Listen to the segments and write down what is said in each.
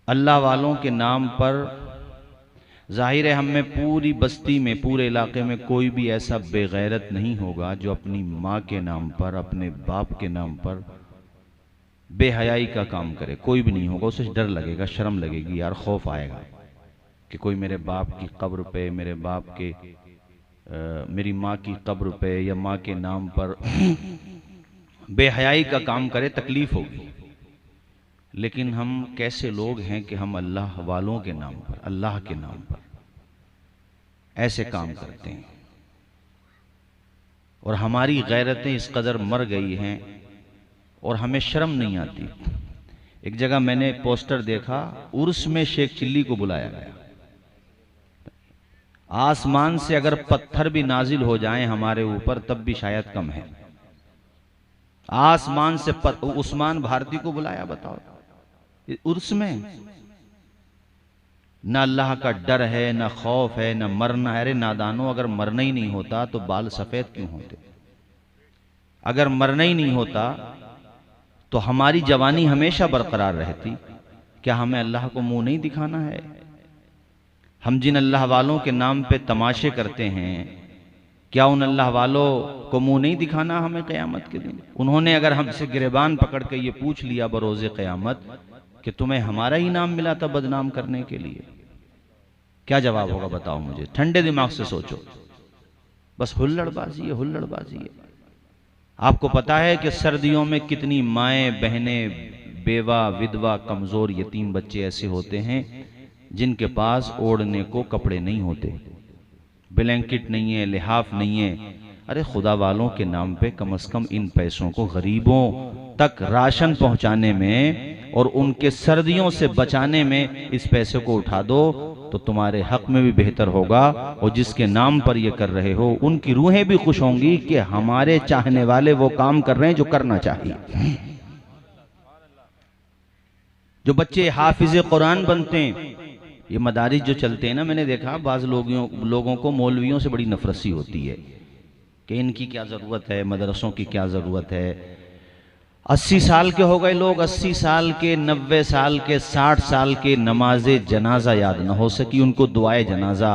अल्लाह वालों के नाम पर जाहिर है हम में पूरी बस्ती में, पूरे इलाके में कोई भी ऐसा बेगैरत नहीं होगा जो अपनी माँ के नाम पर, अपने बाप के नाम पर बेहयाई का काम करे। कोई भी नहीं होगा। उसे डर लगेगा, शर्म लगेगी, यार खौफ आएगा कि कोई मेरे बाप की कब्र पे, मेरे बाप के मेरी माँ की कब्र पे या माँ के नाम पर बेहयाई का काम करे, तकलीफ होगी। लेकिन हम कैसे लोग हैं कि हम अल्लाह वालों के नाम पर, अल्लाह के नाम पर ऐसे काम करते हैं। और हमारी गैरतें इस कदर मर गई हैं और हमें शर्म नहीं आती। एक जगह मैंने पोस्टर देखा, उर्स में शेख चिल्ली को बुलाया गया। आसमान से अगर पत्थर भी नाजिल हो जाएं हमारे ऊपर तब भी शायद कम है। आसमान से उस्मान भारती को बुलाया, बताओ, उर्स में। ना अल्लाह का डर है, ना खौफ है, ना मरना है। अरे नादानो, अगर मरना ही नहीं होता तो बाल सफेद क्यों होते? अगर मरना ही नहीं होता तो हमारी जवानी हमेशा बरकरार रहती। क्या हमें अल्लाह को मुंह नहीं दिखाना है? हम जिन अल्लाह वालों के नाम पे तमाशे करते हैं, क्या उन अल्लाह वालों को मुंह नहीं दिखाना हमें क़यामत के दिन? उन्होंने अगर हमसे गिरबान पकड़ के ये पूछ लिया बरोज़े क़यामत कि तुम्हें हमारा ही नाम मिला था बदनाम करने के लिए, क्या जवाब होगा बताओ मुझे? ठंडे दिमाग से सोचो। बस हुल्लड़बाजी है, हुल्लड़बाजी है। आपको पता है कि सर्दियों में कितनी माएँ, बहनें, बेवा, विधवा, कमजोर, यतीम बच्चे ऐसे होते हैं जिनके पास ओढ़ने को कपड़े नहीं होते, ब्लैंकेट नहीं है, लिहाफ नहीं है। अरे खुदा वालों के नाम पे कम से कम इन पैसों को गरीबों तक राशन पहुंचाने में और उनके सर्दियों से बचाने में इस पैसे को उठा दो तो तुम्हारे हक में भी बेहतर होगा। और जिसके नाम पर ये कर रहे हो उनकी रूहें भी खुश होंगी कि हमारे चाहने वाले वो काम कर रहे हैं जो करना चाहिए। जो बच्चे हाफिज कुरान बनते हैं, ये मदारिस जो चलते हैं ना, मैंने देखा बाज लोगों को मौलवियों से बड़ी नफरत सी होती है कि इनकी क्या ज़रूरत है, मदरसों की क्या ज़रूरत है। 80 साल के हो गए लोग, 80 साल के, 90 साल के, 60 साल के, नमाजे जनाजा याद ना हो सकी उनको, दुआए जनाजा।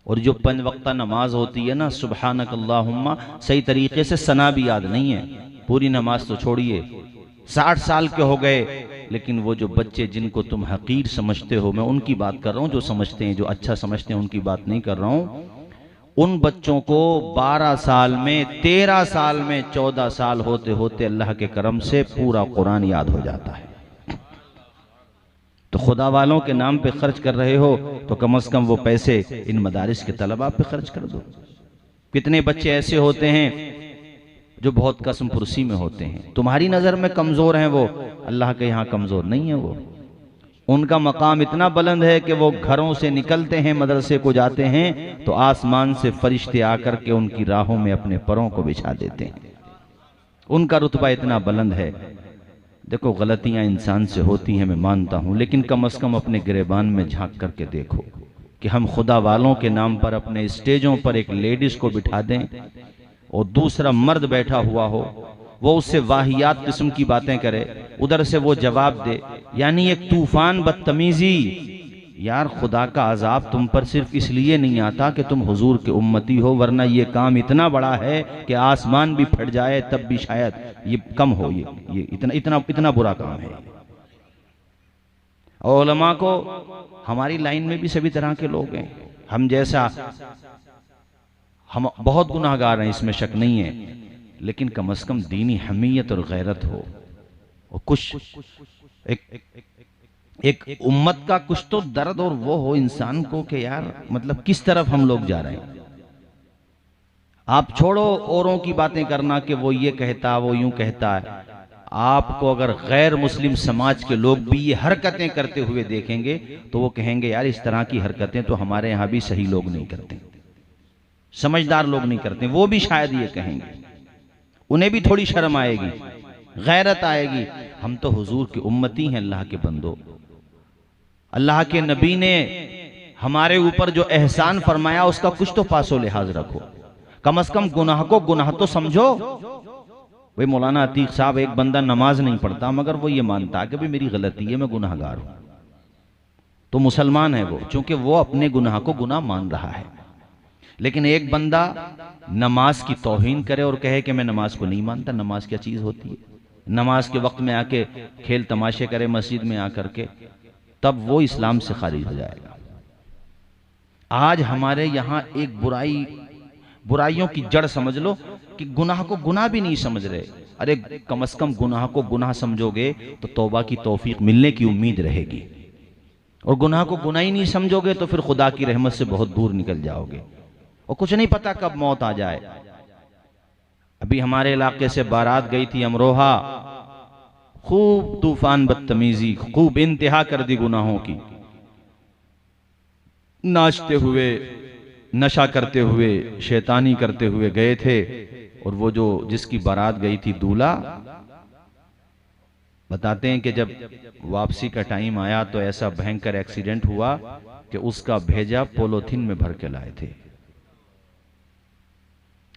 और जो 5 वक्ता नमाज होती है ना, सुबहानक अल्लाहुम्मा, सही तरीके से सना भी याद नहीं है। पूरी नमाज तो छोड़िए, 60 साल के हो गए। लेकिन वो जो बच्चे जिनको तुम हकीर समझते हो, मैं उनकी बात कर रहा हूँ, जो समझते हैं, जो अच्छा समझते हैं, उनकी बात नहीं कर रहा हूँ। उन बच्चों को 12 साल में, 13 साल में, 14 साल होते होते अल्लाह के करम से पूरा कुरान याद हो जाता है। तो खुदा वालों के नाम पे खर्च कर रहे हो तो कम से कम वो पैसे इन मदारिस के तलबा पे खर्च कर दो। कितने बच्चे ऐसे होते हैं जो बहुत कसम पुरसी में होते हैं, तुम्हारी नज़र में कमज़ोर हैं, वो अल्लाह के यहाँ कमज़ोर नहीं है। वो उनका मकाम इतना बुलंद है कि वो घरों से निकलते हैं, मदरसे को जाते हैं तो आसमान से फरिश्ते आकर के उनकी राहों में अपने परों को बिछा देते हैं। उनका रुतबा इतना बुलंद है। देखो, गलतियां इंसान से होती हैं, मैं मानता हूं, लेकिन कम से कम अपने गिरेबान में झांक करके देखो कि हम खुदा वालों के नाम पर अपने स्टेजों पर एक लेडीज को बिठा दें और दूसरा मर्द बैठा हुआ हो, वो उससे वाहियात किस्म की बातें करे, उधर से वो जवाब दे, यानी एक तूफान बदतमीजी। यार, खुदा का अजाब तुम पर सिर्फ इसलिए नहीं आता कि तुम हुजूर के उम्मती हो, वरना ये काम इतना बड़ा है कि आसमान भी फट जाए तब भी शायद ये कम हो। ये इतना इतना इतना बुरा काम है। और उलमा को, हमारी लाइन में भी सभी तरह के लोग हैं, हम जैसा, हम बहुत गुनाहगार हैं, इसमें शक नहीं है, लेकिन कम से कम दीनी हमीयत और गैरत हो और कुछ एक उम्मत का कुछ तो दर्द और वो हो इंसान को कि यार मतलब किस तरफ हम लोग जा रहे हैं। आप छोड़ो औरों की बातें करना कि वो ये कहता, वो यूं कहता है। आपको अगर गैर मुस्लिम समाज के लोग भी ये हरकतें करते हुए देखेंगे तो वो कहेंगे यार इस तरह की हरकतें तो हमारे यहाँ भी सही लोग नहीं करते, समझदार लोग नहीं करते। वो भी शायद ये कहेंगे, उन्हें भी थोड़ी शर्म आएगी, गैरत आएगी। हम तो हुजूर की उम्मती हैं, अल्लाह के बंदो। अल्लाह के नबी ने हमारे ऊपर जो एहसान फरमाया उसका कुछ तो पासो लिहाज रखो। कम से कम गुनाह को गुनाह तो समझो। भाई मौलाना अतीक साहब, एक बंदा नमाज नहीं पढ़ता मगर वो ये मानता कि भाई मेरी गलती है, मैं गुनाहगार हूं, तो मुसलमान है वो, चूंकि वो अपने गुनाह को गुनाह मान रहा है। लेकिन एक बंदा नमाज की तौहीन करे और कहे कि मैं नमाज को नहीं मानता, नमाज क्या चीज होती है, नमाज के वक्त में आके खेल तमाशे करे मस्जिद में आकर के, तब वो इस्लाम से खारिज हो जाएगा। आज हमारे यहाँ एक बुराइयों की जड़ समझ लो कि गुनाह को गुनाह भी नहीं समझ रहे। अरे कम से कम गुनाह को गुनाह समझोगे तो तौबा की तौफीक मिलने की उम्मीद रहेगी, और गुनाह को गुनाह ही नहीं समझोगे तो फिर खुदा की रहमत से बहुत दूर निकल जाओगे, और कुछ नहीं पता कब मौत आ जाए। अभी हमारे इलाके से बारात गई थी अमरोहा, खूब तूफान बदतमीजी, खूब इंतहा कर दी गुनाहों की, नाचते हुए, नशा करते हुए, शैतानी करते हुए गए थे। और वो जो जिसकी बारात गई थी दूल्हा, बताते हैं कि जब वापसी का टाइम आया तो ऐसा भयंकर एक्सीडेंट हुआ कि उसका भेजा पॉलीथिन में भर के लाए थे।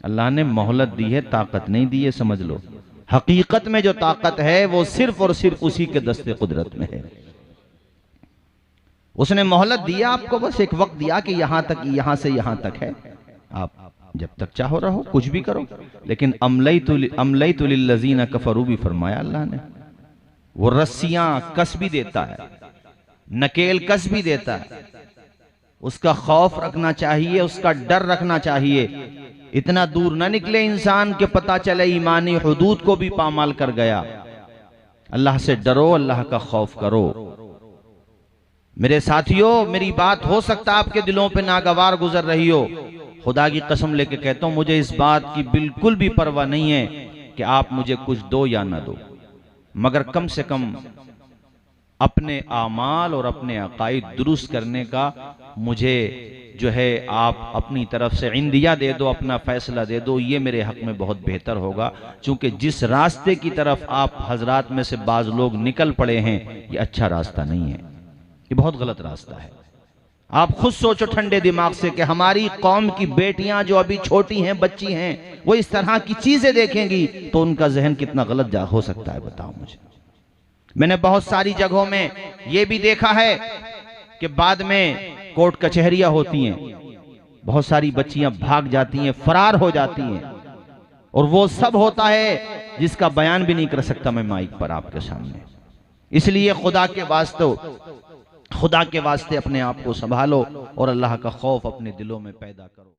अल्लाह ने मोहलत दी है, ताकत नहीं दी है, समझ लो। हकीकत में जो ताकत है वो सिर्फ और सिर्फ उसी के दस्ते कुदरत में है। उसने मोहलत दिया आपको, बस एक वक्त दिया कि यहां तक, यहां से यहां तक है, आप जब तक चाहो रहो, कुछ भी करो। लेकिन अमलैतु लिल्लज़ीना कफरू भी फरमाया अल्लाह ने, वो रस्सियां कस भी देता है, नकेल कस भी देता है। उसका खौफ रखना चाहिए, उसका डर रखना चाहिए। इतना दूर ना निकले इंसान के पता चले ईमानी हुदूद को भी पामाल कर गया। अल्लाह से डरो, अल्लाह का खौफ करो। मेरे साथियों, मेरी बात हो सकता है आपके दिलों पे नागवार गुजर रही हो, खुदा की कसम लेके कहता हूं, मुझे इस बात की बिल्कुल भी परवाह नहीं है कि आप मुझे कुछ दो या ना दो, मगर कम से कम अपने आमाल और अपने अकायद दुरुस्त करने का मुझे जो है आप अपनी तरफ से इंदिया दे दो, अपना फैसला दे दो, ये मेरे हक में बहुत बेहतर होगा। क्योंकि जिस रास्ते की तरफ आप हजरात में से बाज लोग निकल पड़े हैं, ये अच्छा रास्ता नहीं है, ये बहुत गलत रास्ता है। आप खुद सोचो ठंडे दिमाग से कि हमारी कौम की बेटियां जो अभी छोटी हैं, बच्ची हैं, वो इस तरह की चीजें देखेंगी तो उनका जहन कितना गलत हो सकता है, बताओ मुझे। मैंने बहुत सारी जगहों में ये भी देखा है कि बाद में कोर्ट कचहरियां होती हैं, बहुत सारी बच्चियां भाग जाती हैं, फरार हो जाती हैं, और वो सब होता है जिसका बयान भी नहीं कर सकता मैं माइक पर आपके सामने। इसलिए खुदा के वास्ते अपने आप को संभालो और अल्लाह का खौफ अपने दिलों में पैदा करो।